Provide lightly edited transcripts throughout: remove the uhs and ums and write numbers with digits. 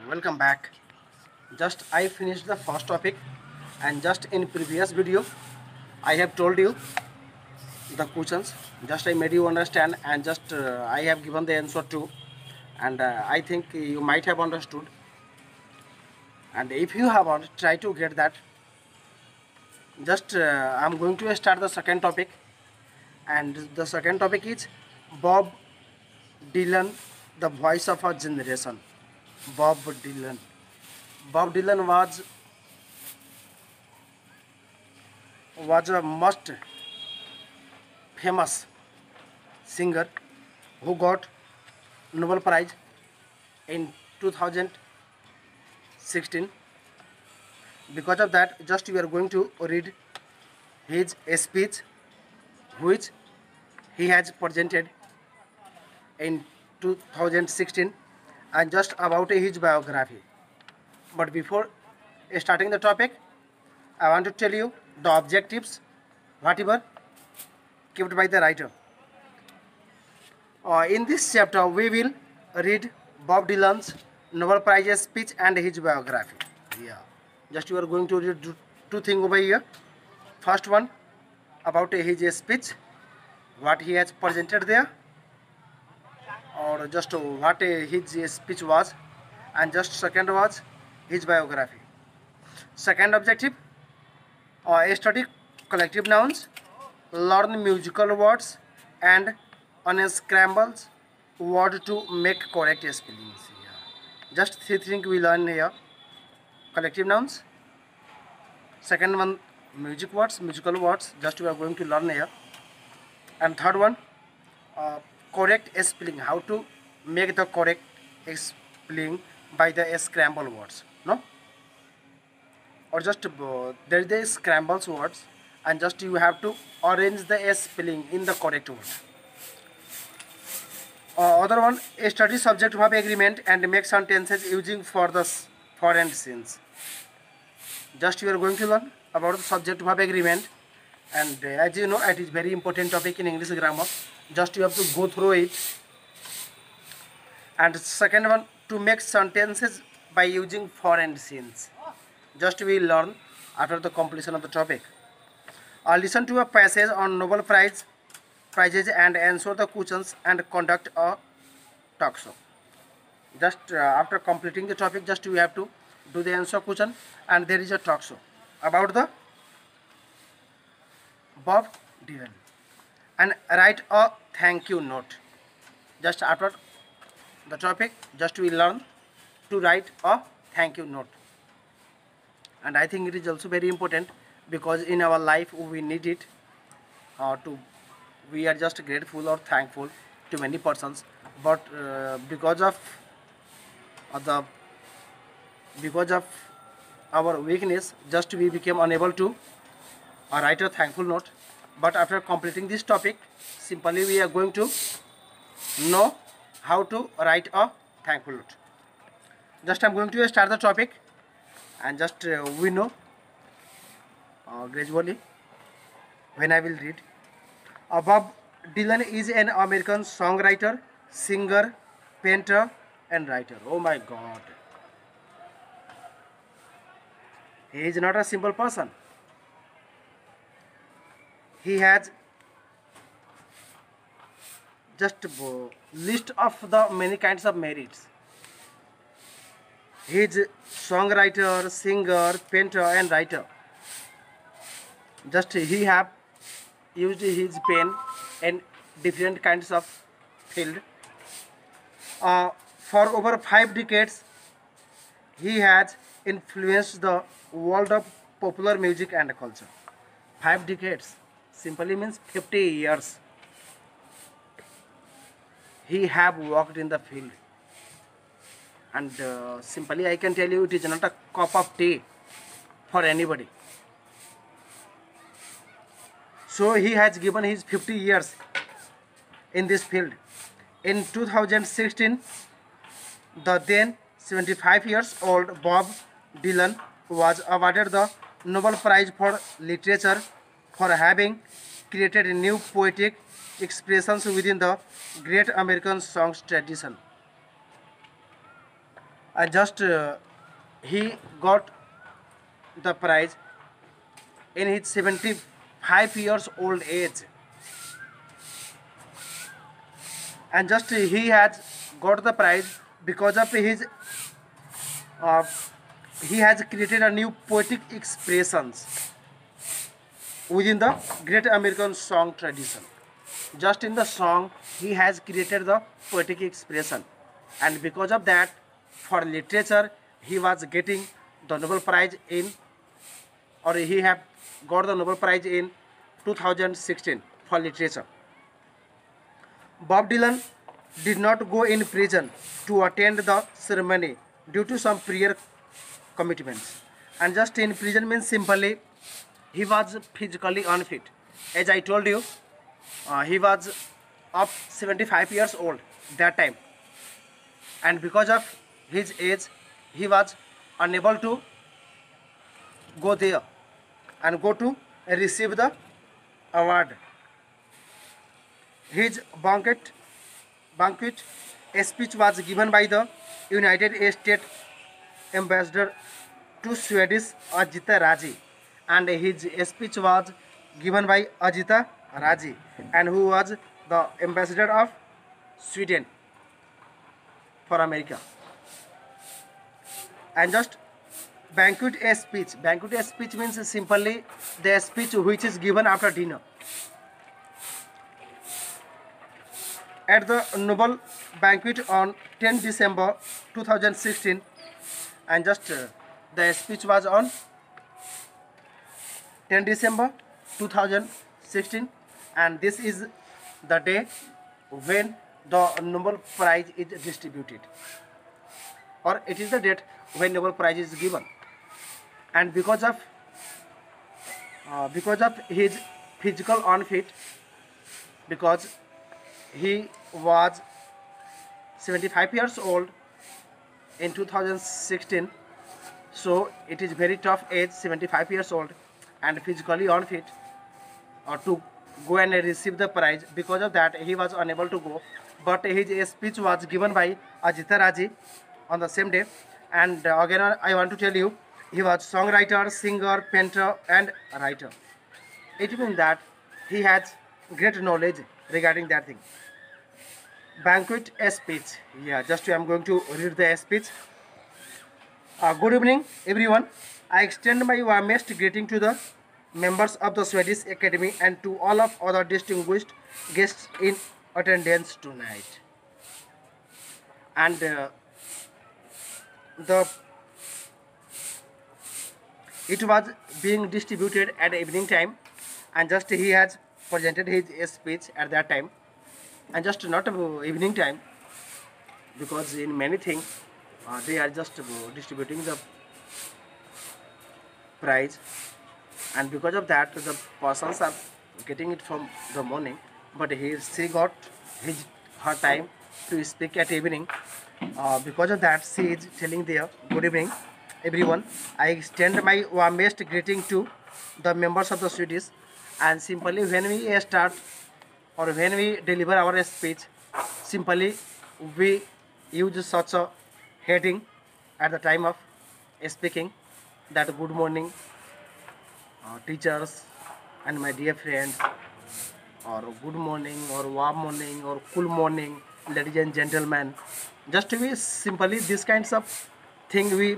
welcome back. Just I finished the first topic, and just in previous video I have told you the questions. Just I made you understand, and just I have given the answer too, and I think you might have understood. And if you haven't, try to get that. Just I'm going to start the second topic, and the second topic is Bob Dylan, the voice of our generation. Bob Dylan. Bob Dylan was a most famous singer who got Nobel Prize in 2016. Because of that, just we are going to read his speech which he has presented in 2016 and just about his biography. But before starting the topic, I want to tell you the objectives whatever kept by the writer. In this chapter, we will read Bob Dylan's Nobel Prize speech and his biography. Yeah, just you are going to read two things over here. First one about his speech, what he has presented there, or just what his speech was, and just second was his biography. Second objective, study collective nouns, learn musical words, and unscramble word to make correct spellings. Yeah. Just three things we learn here: collective nouns. Second one, musical words. Just we are going to learn here. And third one, correct spelling. How to make the correct spelling by the scramble words. No, or just there is the scrambles words, and just you have to arrange the spelling in the correct word. Other one, a study subject verb agreement and make sentences using for the foreign sense. Just you are going to learn about the subject verb agreement, and as you know, it is very important topic in English grammar. Just you have to go through it. And second one, to make sentences by using foreign sense. Just we learn after the completion of the topic. Listen to a passage on Nobel prizes and answer the questions and conduct a talk show. Just after completing the topic, just we have to do the answer question, and there is a talk show about the Bob Dylan, and write a thank you note. Just after the topic, just we learn to write a thank you note, and I think it is also very important because in our life we need it we are just grateful or thankful to many persons, but because of the because of our weakness, just we became unable to write a thankful note. But after completing this topic, simply we are going to know how to write a thankful note. Just I'm going to start the topic, and just we know gradually when I will read. Bob Dylan is an American songwriter, singer, painter, and writer. Oh my God. He is not a simple person. He has just a list of the many kinds of merits. He is songwriter, singer, painter, and writer. Just he have used his pen in different kinds of field. For over 5 decades, he has influenced the world of popular music and culture. 5 decades simply means 50 years. He have worked in the field, and simply I can tell you, it is not a cup of tea for anybody. So he has given his 50 years in this field. In 2016, the then 75 years old Bob Dylan was awarded the Nobel Prize for Literature for having created new poetic expressions within the great American songs tradition. and just he got the prize in his 75 years old age, and just he has got the prize because of his uh, he has created a new poetic expressions within the great American song tradition. Just in the song he has created the poetic expression, and because of that, for literature he was getting the Nobel Prize in, or he have got the Nobel Prize in 2016 for literature. Bob Dylan did not go in prison to attend the ceremony due to some prior commitments. And just in prison means simply he was physically unfit. As I told you, he was of 75 years old that time, and because of his age, he was unable to go there and go to receive the award. His banquet speech was given by the United States ambassador to Swedish Ajita Raji, and his speech was given by Ajita Raji, and who was the ambassador of Sweden for America. And just banquet speech means simply the speech which is given after dinner. At the Nobel banquet on 10 December 2016, and just the speech was on 10 December 2016, and this is the day when the Nobel Prize is distributed, or it is the date when Nobel Prize is given. And because of his physical unfit, because he was 75 years old in 2016, so it is very tough age, 75 years old and physically unfit to go and receive the prize. Because of that he was unable to go, but his speech was given by Ajita Raji on the same day. And again I want to tell you, he was songwriter, singer, painter and writer. It means that he has great knowledge regarding that thing. Banquet speech. Yeah, just I am going to read the speech. Good evening, everyone. I extend my warmest greeting to the members of the Swedish Academy and to all of other distinguished guests in attendance tonight. And it was being distributed at evening time, and just he has presented his speech at that time, and just not evening time, because in many things they are just distributing the prize, and because of that the persons are getting it from the morning, but she got her time to speak at evening. Because of that she is telling there, good evening everyone, I extend my warmest greeting to the members of the Swedish. And simply when we start or when we deliver our speech, simply we use such a heading at the time of speaking, that good morning teachers and my dear friends, or good morning or warm morning or cool morning ladies and gentlemen. Just we simply this kinds of thing we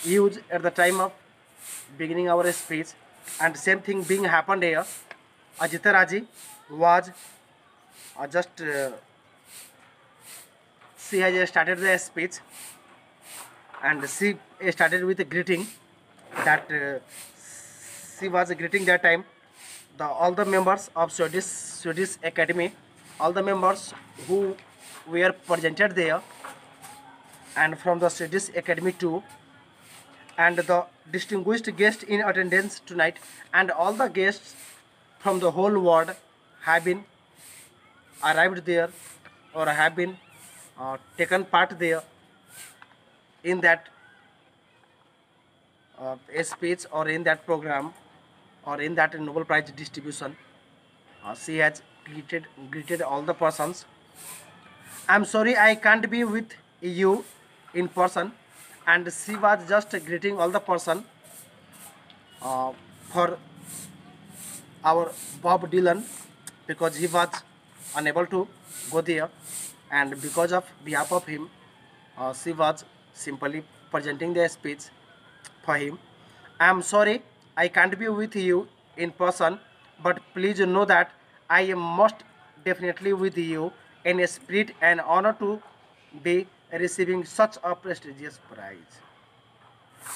use at the time of beginning our speech. And same thing being happened here. Ajita Raji was just she has started the speech, and she started with a greeting, that she was greeting that time all the members of Swedish Academy, all the members who were presented there, and from the Swedish Academy too, and the distinguished guests in attendance tonight, and all the guests from the whole world have been arrived there, or have been taken part there in that speech, or in that program, or in that Nobel Prize distribution. She has greeted all the persons, I'm sorry I can't be with you in person. And she was just greeting all the person uh, for our Bob Dylan because he was unable to go there, and because of behalf of him, she was simply presenting the speech for him. I'm sorry I can't be with you in person, but please know that I am most definitely with you in a spirit and honor to be receiving such a prestigious prize.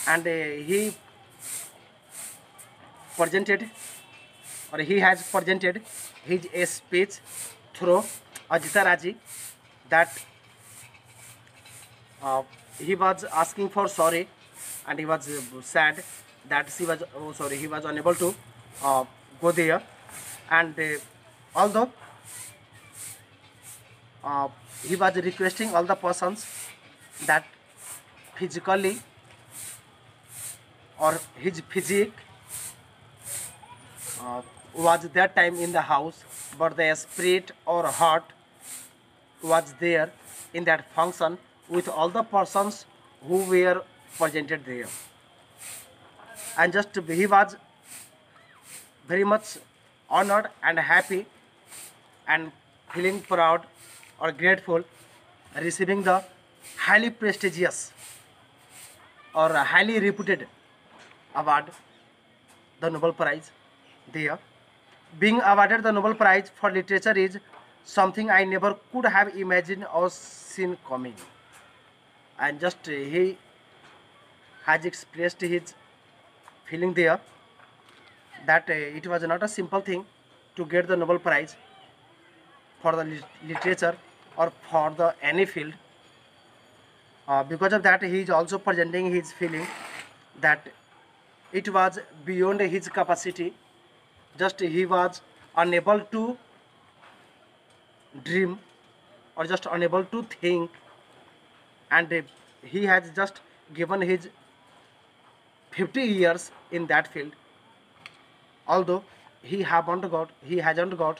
And he presented or he has presented his speech through Ajita Raji that uh, he was asking for sorry, and he was sad that she was he was unable to uh, go there. And although uh, he was requesting all the persons that physically or his physique was that time in the house, but the spirit or heart was there in that function with all the persons who were presented there. And just he was very much honored and happy and feeling proud or grateful receiving the highly prestigious or highly reputed award, the Nobel Prize there. Being awarded the Nobel Prize for literature is something I never could have imagined or seen coming. And just he has expressed his feeling there that it was not a simple thing to get the Nobel Prize for the literature or for the any field. Because of that, he is also presenting his feeling that it was beyond his capacity. Just he was unable to dream or just unable to think, and he has just given his 50 years in that field, although he hasn't got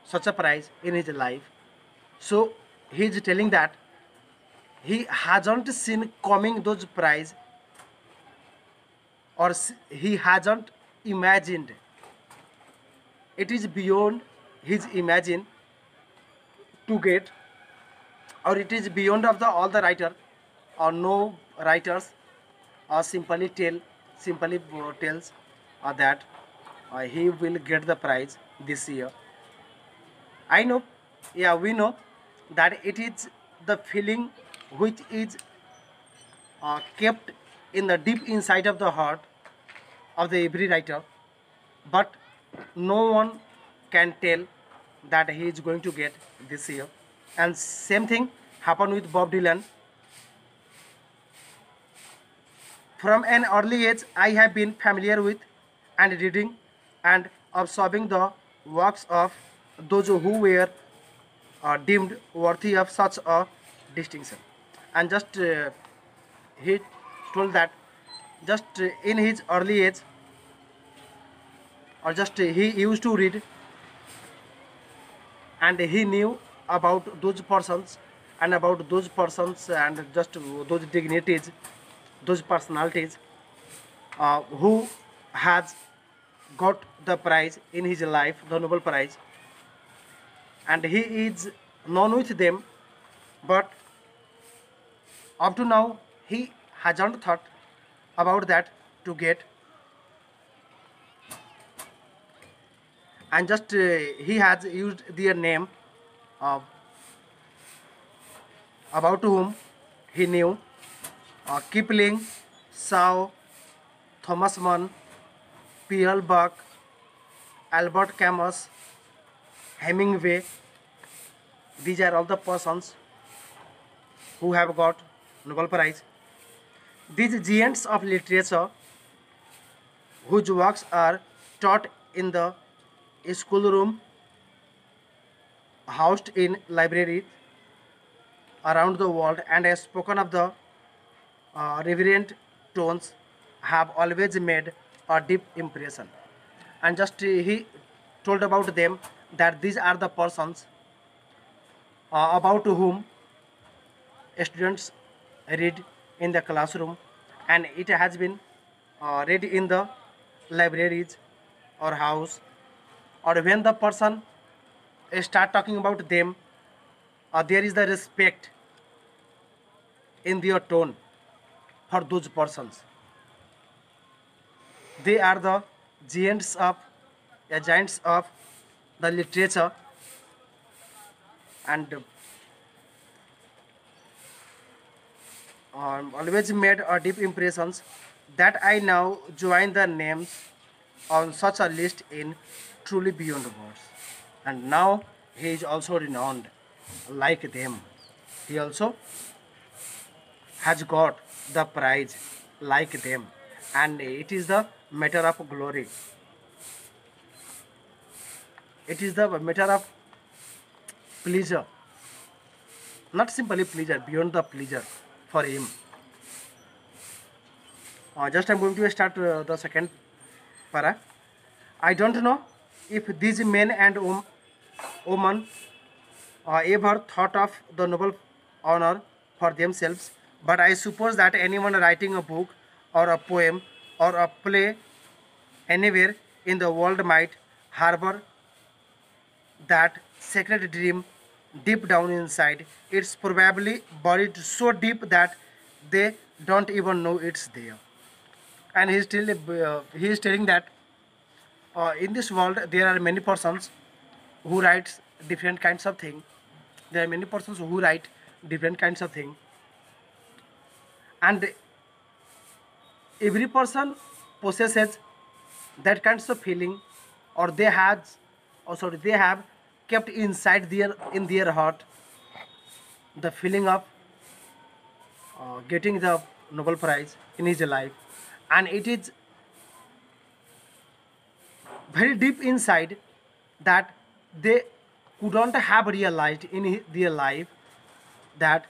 such a prize in his life. So he is telling that he hasn't seen coming those prize, or he hasn't imagined. It is beyond his imagine to get, or it is beyond of the all the writer, or no writers simply tells that he will get the prize this year. I know, yeah, we know that it is the feeling which is kept in the deep inside of the heart of the every writer, but no one can tell that he is going to get this year. And same thing happened with Bob Dylan. From an early age, I have been familiar with and reading and absorbing the works of those who were deemed worthy of such a distinction. And just he told that just in his early age, or just he used to read and he knew about those persons and just those dignities, those personalities who has got the prize in his life, the Nobel Prize, and he is known with them, but up to now he hasn't thought about that to get. And just he has used their name uh, about whom he knew: Kipling, Shaw, Thomas Mann, Pierre Buck, Albert Camus, Hemingway. These are all the persons who have got Nobel Prize. These giants of literature, whose works are taught in the schoolroom, housed in libraries around the world, and have spoken of the reverent tones, have always made a deep impression. And just he told about them that these are the persons about whom students read in the classroom, and it has been read in the libraries or house, or when the person start talking about them, there is the respect in their tone for those persons. They are the giants of the literature, and always made a deep impressions that I now join the names on such a list in truly beyond words. And now he is also renowned like them. He also has got the prize like them, and it is the matter of glory. It is the matter of pleasure, not simply pleasure, beyond the pleasure for him. Just I'm going to start the second para. I don't know if these men and women ever thought of the noble honor for themselves, but I suppose that anyone writing a book or a poem or a play anywhere in the world might harbor that sacred dream deep down inside. It's probably buried so deep that they don't even know it's there. And he is telling that in this world there are many persons who writes different kinds of thing. There are many persons who write different kinds of thing, and every person possesses that kinds of feeling, or they have kept inside in their heart the feeling of getting the Nobel Prize in his life, and it is very deep inside that they couldn't have realized in their life that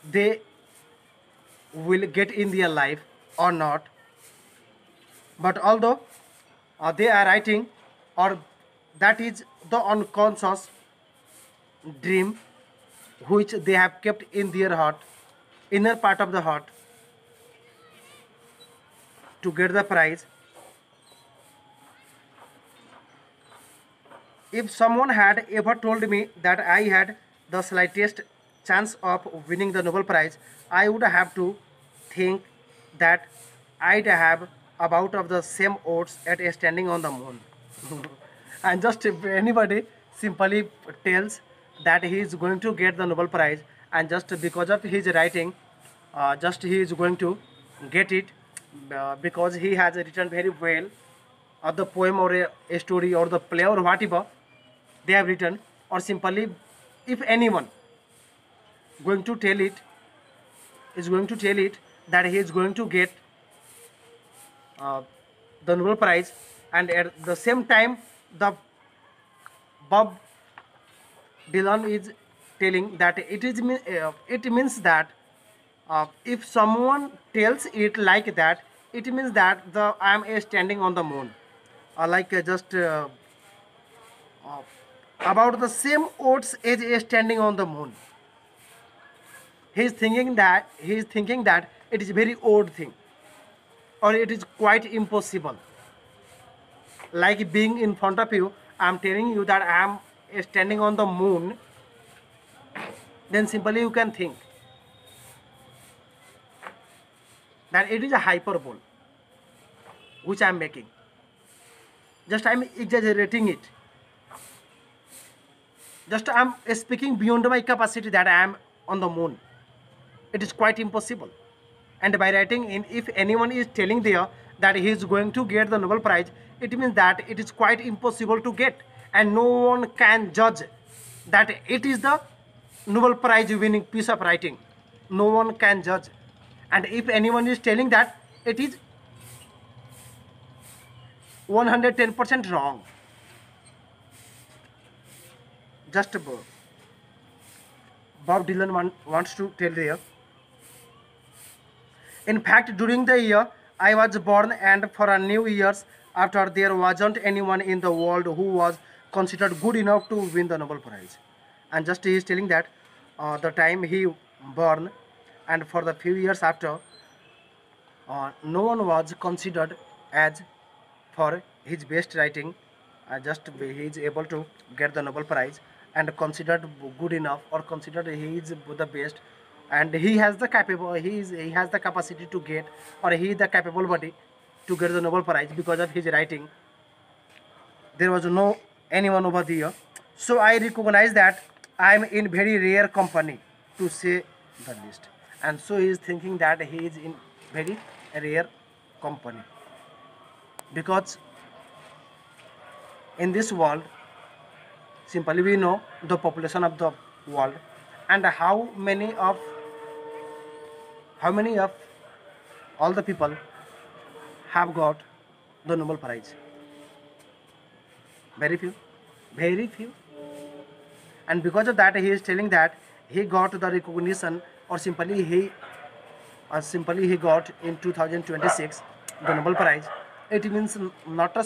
they will get in their life or not. But although they are writing, or that is the unconscious dream which they have kept in their heart, inner part of the heart, to get the prize. If someone had ever told me that I had the slightest chance of winning the Nobel Prize, I would have to think that I'd have about of the same odds at standing on the moon. And just if anybody simply tells that he is going to get the Nobel Prize, and just because of his writing, just he is going to get it because he has written very well, or the poem or a story or the play or whatever they have written, or simply if anyone going to tell it is going to tell it that he is going to get uh, the Nobel Prize, and at the same time the Bob Dylan is telling that it means that if someone tells it like that, it means that the I am standing on the moon, like just uh, about the same odds as standing on the moon. He is thinking that it is very odd thing, or it is quite impossible. Like being in front of you, I am telling you that I am standing on the moon, then simply you can think that it is a hyperbole which I am making. Just I am exaggerating it. Just I am speaking beyond my capacity that I am on the moon. It is quite impossible. And by writing in, if anyone is telling there that he is going to get the Nobel Prize, it means that it is quite impossible to get, and no one can judge that it is the Nobel Prize winning piece of writing. No one can judge. And if anyone is telling that, it is 110% wrong. Just Bob Dylan wants to tell there. In fact, during the year I was born, and for a new years after, there wasn't anyone in the world who was considered good enough to win the Nobel Prize. and just he is telling that the time he born, and for the few years after, no one was considered as for his best writing. Just he is able to get the Nobel Prize and considered good enough, or considered he is the best, and he has the he has the capacity to get, or he is the capable body to get the Nobel Prize because of his writing. There was no anyone over there, so I recognize that I am in very rare company, to say the least. And so he is thinking that he is in very rare company, because in this world, simply we know the population of the world, and how many of all the people have got the Nobel Prize. Very few, very few. And because of that, he is telling that he got the recognition, or simply he got in 2026 the Nobel Prize. It means not a